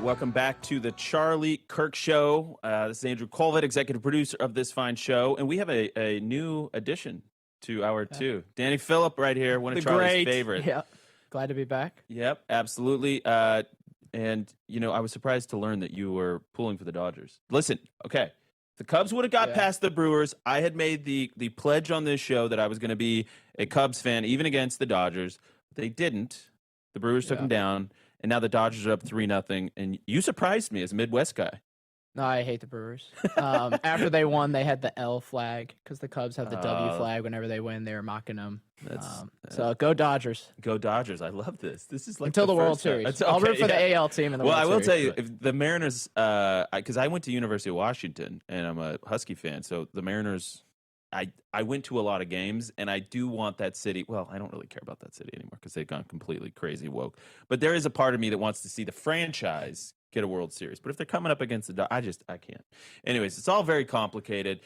Welcome back to the Charlie Kirk Show. This is Andrew Colvett, executive producer of this fine show, and we have a new addition to Hour 2. Danny Phillip right here, one of Charlie's favorite. Yeah, glad to be back. Yep, absolutely. And, you know, I was surprised to learn that you were pulling for the Dodgers. Listen, okay, the Cubs would have got past the Brewers. I had made the pledge on this show that I was going to be a Cubs fan, even against the Dodgers. They didn't. The Brewers took them down, and now the Dodgers are up 3-0. And you surprised me as a Midwest guy. No, I hate the Brewers. After they won, they had the L flag because the Cubs have the W flag. Whenever they win, they were mocking them. So go Dodgers. Go Dodgers. I love this. This is like until the World Series. I'll root for the AL team in the World Series. Well, I will tell you, if the Mariners, because I went to University of Washington, and I'm a Husky fan, so the Mariners, I went to a lot of games, and I do want that city. Well, I don't really care about that city anymore because they've gone completely crazy woke. But there is a part of me that wants to see the franchise get a World Series. But if they're coming up against the Dodgers, I can't. Anyways, it's all very complicated.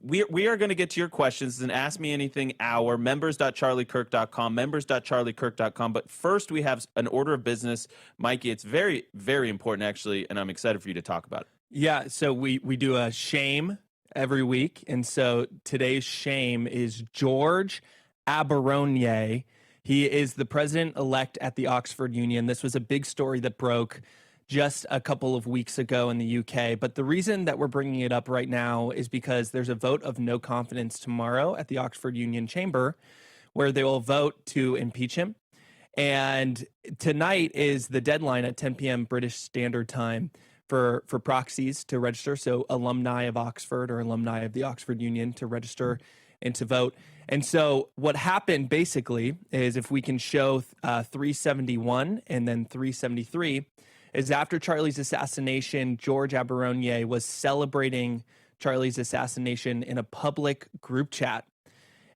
We are going to get to your questions. It's an Ask Me Anything hour, members.charliekirk.com, members.charliekirk.com. But first, we have an order of business. Mikey, it's very, very important, actually, and I'm excited for you to talk about it. Yeah, so we do a shame every week. And so today's shame is George Baroni. He is the president-elect at the Oxford Union. This was a big story that broke just a couple of weeks ago in the UK. But the reason that we're bringing it up right now is because there's a vote of no confidence tomorrow at the Oxford Union chamber where they will vote to impeach him. And tonight is the deadline at 10 p.m. British Standard Time for proxies to register. So alumni of Oxford or alumni of the Oxford Union to register and to vote. And so what happened basically is, if we can show 371 and then 373, is after Charlie's assassination, George Baroni was celebrating Charlie's assassination in a public group chat.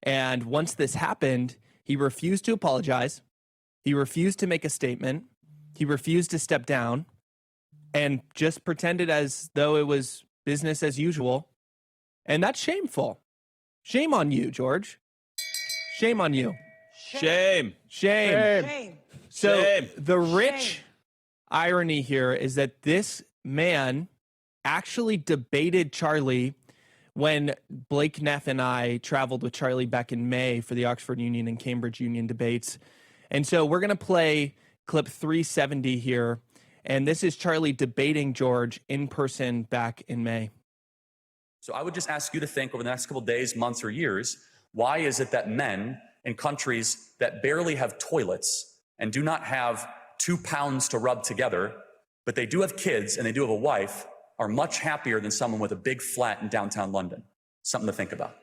And once this happened, he refused to apologize. He refused to make a statement. He refused to step down and just pretended as though it was business as usual. And that's shameful. Shame on you, George. Shame on you. Shame. So the rich irony here is that this man actually debated Charlie when Blake Neff and I traveled with Charlie back in May for the Oxford Union and Cambridge Union debates. And so we're going to play clip 370 here. And this is Charlie debating George in person back in May. So I would just ask you to think over the next couple of days, months, or years, why is it that men in countries that barely have toilets and do not have 2 pounds to rub together, but they do have kids and they do have a wife, are much happier than someone with a big flat in downtown London? Something to think about.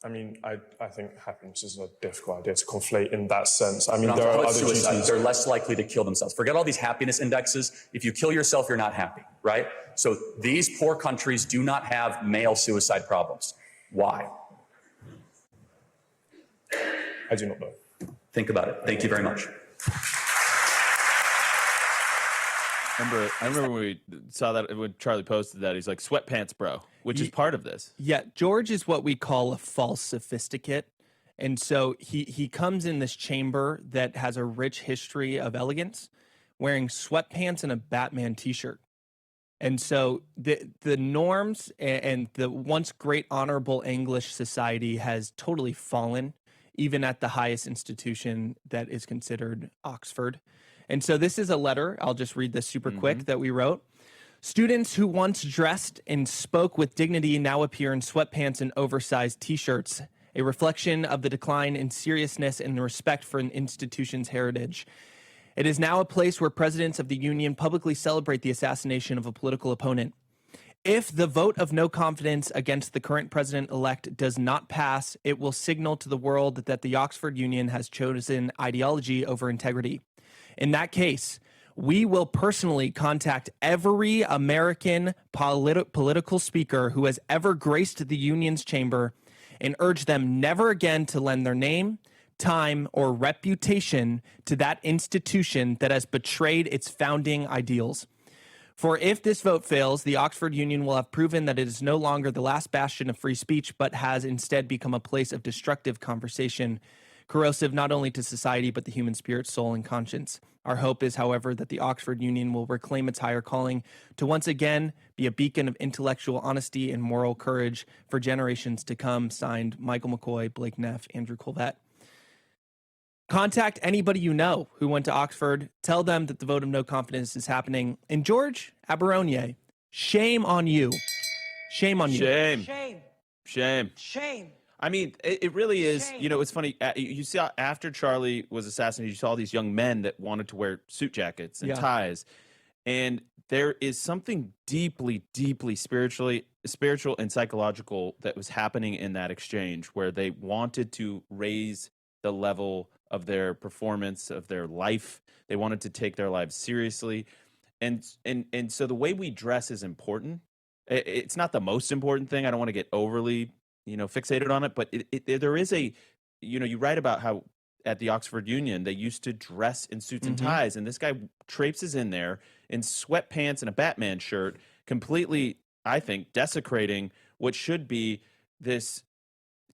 I mean, I think happiness is a difficult idea to conflate in that sense. I mean, there are other duties. They're less likely to kill themselves. Forget all these happiness indexes. If you kill yourself, you're not happy, right? So these poor countries do not have male suicide problems. Why? I do not know. Think about it. Thank you very much. I remember when we saw that, when Charlie posted that, he's like, sweatpants, bro, which is part of this. Yeah, George is what we call a false sophisticate. And so he comes in this chamber that has a rich history of elegance, wearing sweatpants and a Batman t-shirt. And so the norms and the once great honorable English society has totally fallen, even at the highest institution that is considered Oxford. And so this is a letter, I'll just read this super quick, that we wrote. Students who once dressed and spoke with dignity now appear in sweatpants and oversized t-shirts, a reflection of the decline in seriousness and respect for an institution's heritage. It is now a place where presidents of the union publicly celebrate the assassination of a political opponent. If the vote of no confidence against the current president-elect does not pass, it will signal to the world that the Oxford Union has chosen ideology over integrity. In that case, we will personally contact every American political speaker who has ever graced the union's chamber and urge them never again to lend their name, time, or reputation to that institution that has betrayed its founding ideals. For if this vote fails, the Oxford Union will have proven that it is no longer the last bastion of free speech, but has instead become a place of destructive conversation, corrosive not only to society, but the human spirit, soul, and conscience. Our hope is, however, that the Oxford Union will reclaim its higher calling to once again be a beacon of intellectual honesty and moral courage for generations to come. Signed, Michael McCoy, Blake Neff, Andrew Colvett. Contact anybody you know who went to Oxford. Tell them that the vote of no confidence is happening. And George Baroni, shame on you. Shame on you. Shame. Shame. Shame. Shame. I mean, it really is. Shame. You know, it's funny. You saw after Charlie was assassinated, you saw these young men that wanted to wear suit jackets and ties. And there is something deeply, deeply spiritual and psychological that was happening in that exchange where they wanted to raise the level of their performance, of their life. They wanted to take their lives seriously. And so the way we dress is important. It's not the most important thing. I don't want to get overly, fixated on it, but there is a, you write about how at the Oxford Union, they used to dress in suits and ties. And this guy traipses in there in sweatpants and a Batman shirt, completely, I think, desecrating what should be this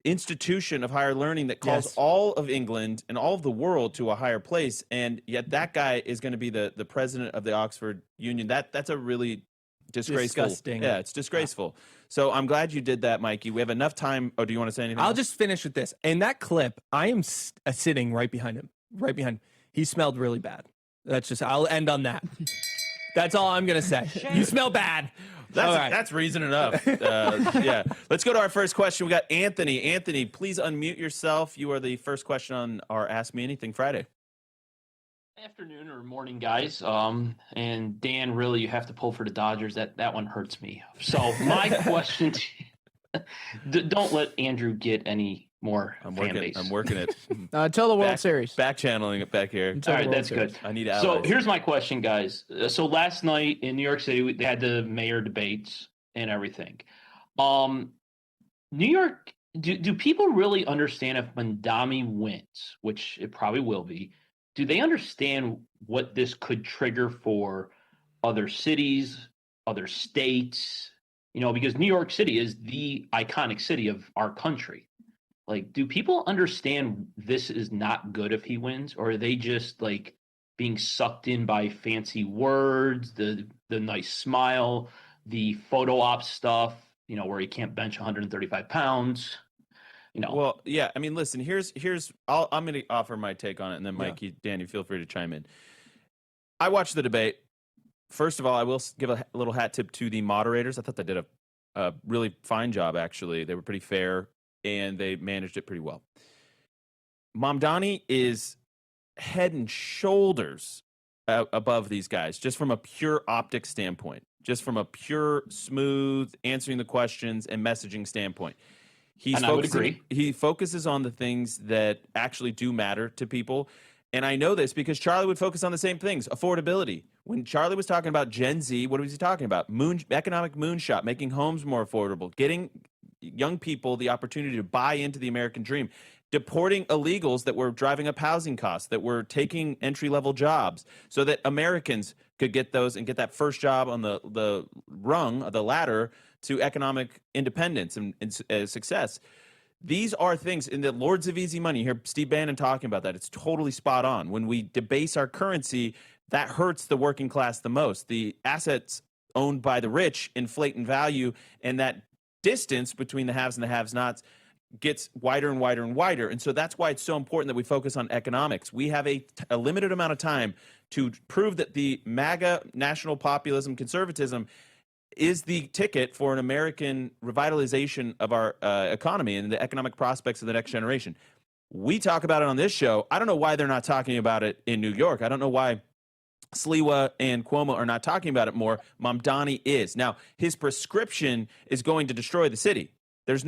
institution of higher learning that calls all of England and all of the world to a higher place. And yet that guy is going to be the president of the Oxford Union. That's a really disgraceful. Disgusting. Yeah, it's disgraceful. So I'm glad you did that, Mikey. We have enough time. Oh, do you want to say anything I'll else? just finish with this. In that clip, I am sitting right behind him. Right behind him. He smelled really bad. I'll end on that. That's all I'm going to say. You smell bad. That's reason enough. Yeah. Let's go to our first question. We got Anthony. Anthony, please unmute yourself. You are the first question on our Ask Me Anything Friday. Afternoon or morning, guys. And Dan, really, you have to pull for the Dodgers. That one hurts me. So my question, don't let Andrew get any more fan base. I'm working it. Until the World Series. Back channeling it back here. All right, that's good. I need allies. So here's my question, guys. So last night in New York City, they had the mayor debates and everything. New York, do people really understand if Mamdani wins, which it probably will be? Do they understand what this could trigger for other cities, other states? Because New York City is the iconic city of our country. Like, do people understand this is not good if he wins? Or are they just like being sucked in by fancy words, the nice smile, the photo op stuff, where he can't bench 135 pounds? Well, yeah. I mean, listen. I'm going to offer my take on it, and then Mikey, Danny, feel free to chime in. I watched the debate. First of all, I will give a little hat tip to the moderators. I thought they did a really fine job. Actually, they were pretty fair, and they managed it pretty well. Mamdani is head and shoulders above these guys, just from a pure optics standpoint, just from a pure smooth answering the questions and messaging standpoint. I would agree. He focuses on the things that actually do matter to people. And I know this because Charlie would focus on the same things. Affordability. When Charlie was talking about Gen Z, what was he talking about? Economic moonshot, making homes more affordable, getting young people the opportunity to buy into the American dream, deporting illegals that were driving up housing costs, that were taking entry-level jobs so that Americans could get those and get that first job on the rung of the ladder to economic independence and success. These are things in the Lords of Easy Money. You hear Steve Bannon talking about that. It's totally spot on. When we debase our currency, that hurts the working class the most. The assets owned by the rich inflate in value, and that distance between the haves and the have-nots gets wider and wider and wider. And so that's why it's so important that we focus on economics. We have a limited amount of time to prove that the MAGA national populism conservatism is the ticket for an American revitalization of our economy and the economic prospects of the next generation. We talk about it on this show. I don't know why they're not talking about it in New York. I don't know why Sliwa and Cuomo are not talking about it more. Mamdani is. Now, his prescription is going to destroy the city. His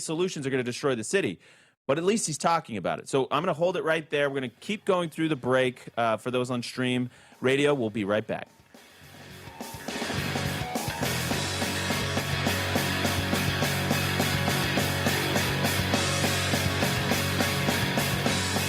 solutions are going to destroy the city. But at least he's talking about it. So I'm going to hold it right there. We're going to keep going through the break for those on stream radio. We'll be right back.